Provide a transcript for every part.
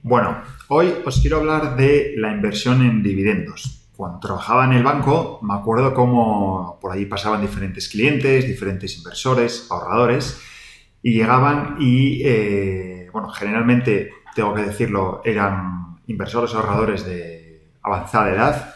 Bueno, hoy os quiero hablar de la inversión en dividendos. Cuando trabajaba en el banco, me acuerdo cómo por ahí pasaban diferentes clientes, diferentes inversores, ahorradores, y llegaban y, generalmente, tengo que decirlo, eran inversores ahorradores de avanzada edad,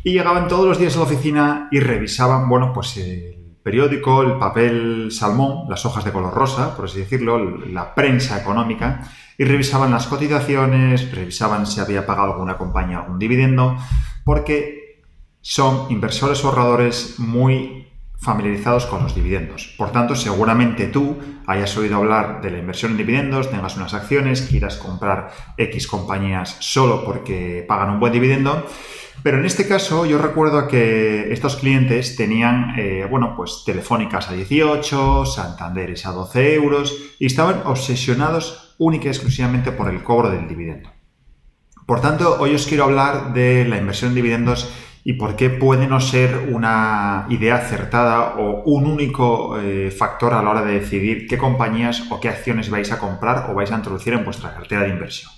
y llegaban todos los días a la oficina y revisaban, el periódico, el papel salmón, las hojas de color rosa, por así decirlo, la prensa económica, y revisaban las cotizaciones, revisaban si había pagado alguna compañía algún dividendo, porque son inversores ahorradores muy familiarizados con los dividendos. Por tanto, seguramente tú hayas oído hablar de la inversión en dividendos, tengas unas acciones, quieras comprar X compañías solo porque pagan un buen dividendo. Pero en este caso yo recuerdo que estos clientes tenían, Telefónicas a 18, Santanderes a 12 euros y estaban obsesionados única y exclusivamente por el cobro del dividendo. Por tanto, hoy os quiero hablar de la inversión en dividendos y por qué puede no ser una idea acertada o un único factor a la hora de decidir qué compañías o qué acciones vais a comprar o vais a introducir en vuestra cartera de inversión.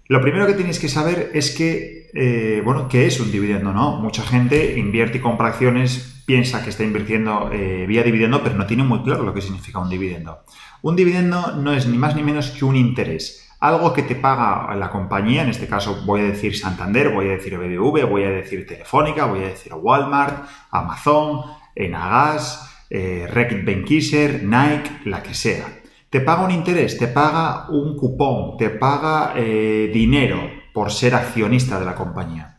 Lo primero que tenéis que saber es que, ¿qué es un dividendo? ¿No? Mucha gente invierte y compra acciones, piensa que está invirtiendo vía dividendo, pero no tiene muy claro lo que significa un dividendo. Un dividendo no es ni más ni menos que un interés, algo que te paga la compañía, en este caso voy a decir Santander, voy a decir BBV, voy a decir Telefónica, voy a decir Walmart, Amazon, Enagas, Reckitt Benckiser, Nike, la que sea. Te paga un interés, te paga un cupón, te paga dinero por ser accionista de la compañía.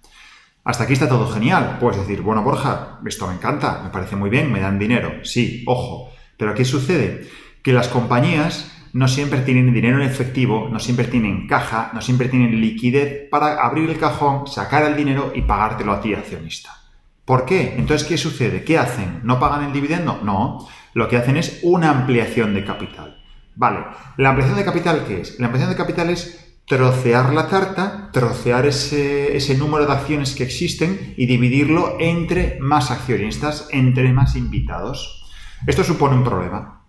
Hasta aquí está todo genial. Puedes decir, bueno, Borja, esto me encanta, me parece muy bien, me dan dinero. Sí, ojo. Pero ¿qué sucede? Que las compañías no siempre tienen dinero en efectivo, no siempre tienen caja, no siempre tienen liquidez para abrir el cajón, sacar el dinero y pagártelo a ti, accionista. ¿Por qué? Entonces, ¿qué sucede? ¿Qué hacen? ¿No pagan el dividendo? No. Lo que hacen es una ampliación de capital. Vale, ¿la ampliación de capital qué es? La ampliación de capital es trocear la tarta, trocear ese número de acciones que existen y dividirlo entre más accionistas, entre más invitados. Esto supone un problema.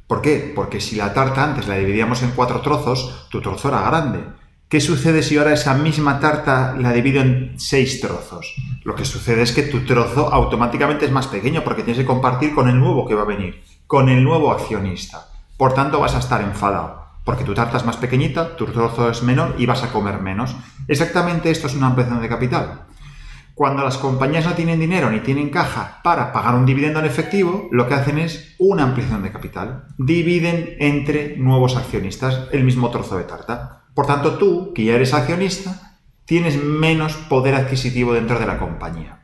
¿Por qué? Porque si la tarta antes la dividíamos en 4 trozos, tu trozo era grande. ¿Qué sucede si ahora esa misma tarta la divido en 6 trozos? Lo que sucede es que tu trozo automáticamente es más pequeño porque tienes que compartir con el nuevo que va a venir, con el nuevo accionista. Por tanto, vas a estar enfadado, porque tu tarta es más pequeñita, tu trozo es menor y vas a comer menos. Exactamente esto es una ampliación de capital. Cuando las compañías no tienen dinero ni tienen caja para pagar un dividendo en efectivo, lo que hacen es una ampliación de capital. Dividen entre nuevos accionistas el mismo trozo de tarta. Por tanto, tú, que ya eres accionista, tienes menos poder adquisitivo dentro de la compañía.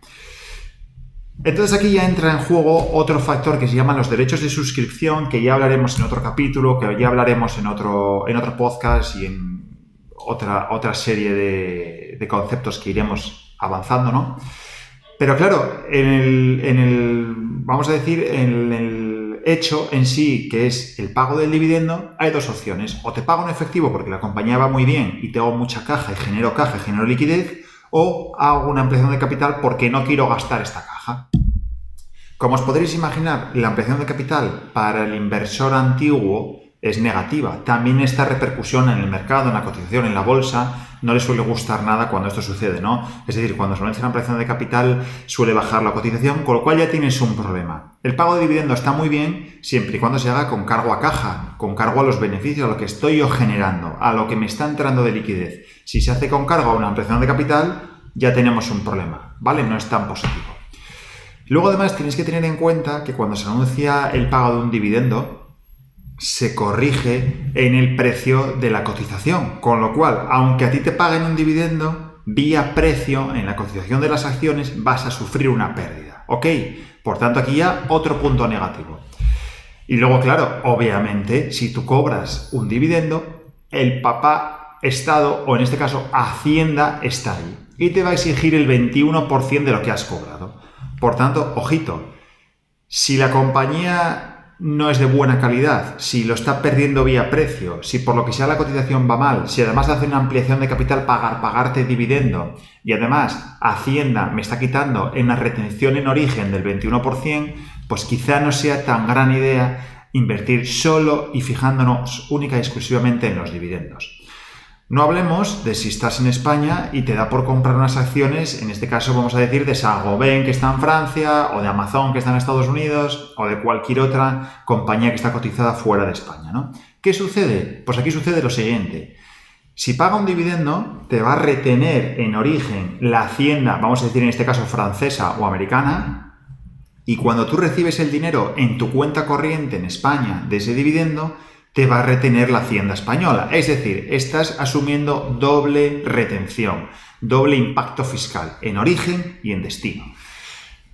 Entonces aquí ya entra en juego otro factor que se llama los derechos de suscripción, que ya hablaremos en otro capítulo, que ya hablaremos en otro podcast y en otra serie de conceptos que iremos avanzando, ¿no? Pero claro, en el hecho en sí, que es el pago del dividendo, hay dos opciones. O te pago en efectivo porque la compañía va muy bien y tengo mucha caja y genero liquidez, o hago una ampliación de capital porque no quiero gastar esta caja. Como os podréis imaginar, la ampliación de capital para el inversor antiguo es negativa. También esta repercusión en el mercado, en la cotización, en la bolsa, no le suele gustar nada cuando esto sucede, ¿no? Es decir, cuando se anuncia la ampliación de capital suele bajar la cotización, con lo cual ya tienes un problema. El pago de dividendo está muy bien siempre y cuando se haga con cargo a caja, con cargo a los beneficios, a lo que estoy yo generando, a lo que me está entrando de liquidez. Si se hace con cargo a una ampliación de capital, ya tenemos un problema, ¿vale? No es tan positivo. Luego, además, tenéis que tener en cuenta que cuando se anuncia el pago de un dividendo, se corrige en el precio de la cotización, con lo cual, aunque a ti te paguen un dividendo, vía precio, en la cotización de las acciones, vas a sufrir una pérdida, ¿ok? Por tanto, aquí ya otro punto negativo. Y luego, claro, obviamente, si tú cobras un dividendo, el papá Estado, o en este caso Hacienda, está ahí y te va a exigir el 21% de lo que has cobrado. Por tanto, ojito, si la compañía no es de buena calidad, si lo está perdiendo vía precio, si por lo que sea la cotización va mal, si además de hacer una ampliación de capital pagarte dividendo y además Hacienda me está quitando en la retención en origen del 21%, pues quizá no sea tan gran idea invertir solo y fijándonos única y exclusivamente en los dividendos. No hablemos de si estás en España y te da por comprar unas acciones, en este caso vamos a decir de Saint-Gobain que está en Francia, o de Amazon que está en Estados Unidos, o de cualquier otra compañía que está cotizada fuera de España, ¿no? ¿Qué sucede? Pues aquí sucede lo siguiente. Si paga un dividendo, te va a retener en origen la hacienda, vamos a decir en este caso francesa o americana, y cuando tú recibes el dinero en tu cuenta corriente en España de ese dividendo, te va a retener la hacienda española. Es decir, estás asumiendo doble retención, doble impacto fiscal, en origen y en destino.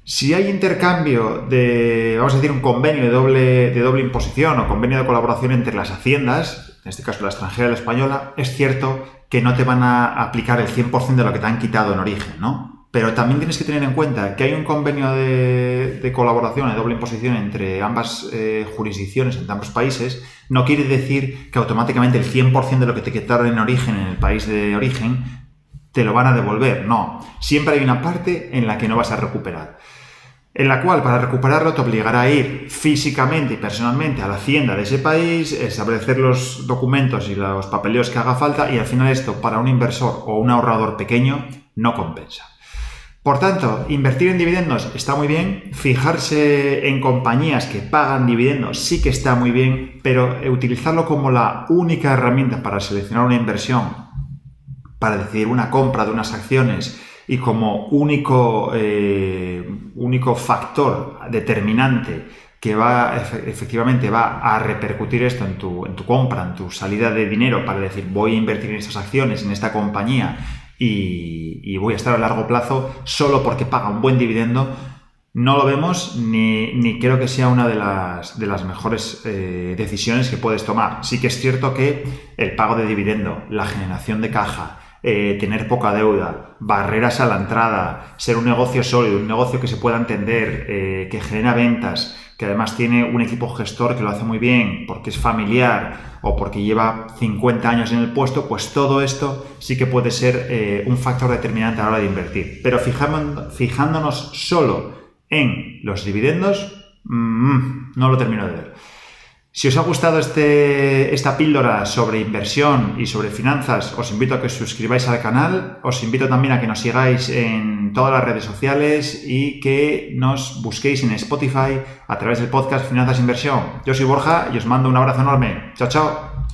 Si hay intercambio de, vamos a decir, un convenio de doble imposición o convenio de colaboración entre las haciendas, en este caso la extranjera y la española, es cierto que no te van a aplicar el 100% de lo que te han quitado en origen, ¿no? Pero también tienes que tener en cuenta que hay un convenio de colaboración, de doble imposición entre ambas jurisdicciones, entre ambos países. No quiere decir que automáticamente el 100% de lo que te quitaron en origen, en el país de origen, te lo van a devolver. No, siempre hay una parte en la que no vas a recuperar. En la cual, para recuperarlo, te obligará a ir físicamente y personalmente a la hacienda de ese país, establecer los documentos y los papeleos que haga falta, y al final esto, para un inversor o un ahorrador pequeño, no compensa. Por tanto, invertir en dividendos está muy bien, fijarse en compañías que pagan dividendos sí que está muy bien, pero utilizarlo como la única herramienta para seleccionar una inversión, para decidir una compra de unas acciones y como único factor determinante que efectivamente va a repercutir esto en tu compra, en tu salida de dinero, para decir voy a invertir en estas acciones, en esta compañía, y voy a estar a largo plazo solo porque paga un buen dividendo, no lo vemos ni creo que sea una de las mejores decisiones que puedes tomar. Sí que es cierto que el pago de dividendo, la generación de caja, tener poca deuda, barreras a la entrada, ser un negocio sólido, un negocio que se pueda entender, que genera ventas, que además tiene un equipo gestor que lo hace muy bien porque es familiar o porque lleva 50 años en el puesto, pues todo esto sí que puede ser un factor determinante a la hora de invertir. Pero fijándonos solo en los dividendos, no lo termino de ver. Si os ha gustado esta píldora sobre inversión y sobre finanzas, os invito a que os suscribáis al canal, os invito también a que nos sigáis en todas las redes sociales y que nos busquéis en Spotify a través del podcast Finanzas e Inversión. Yo soy Borja y os mando un abrazo enorme. Chao, chao.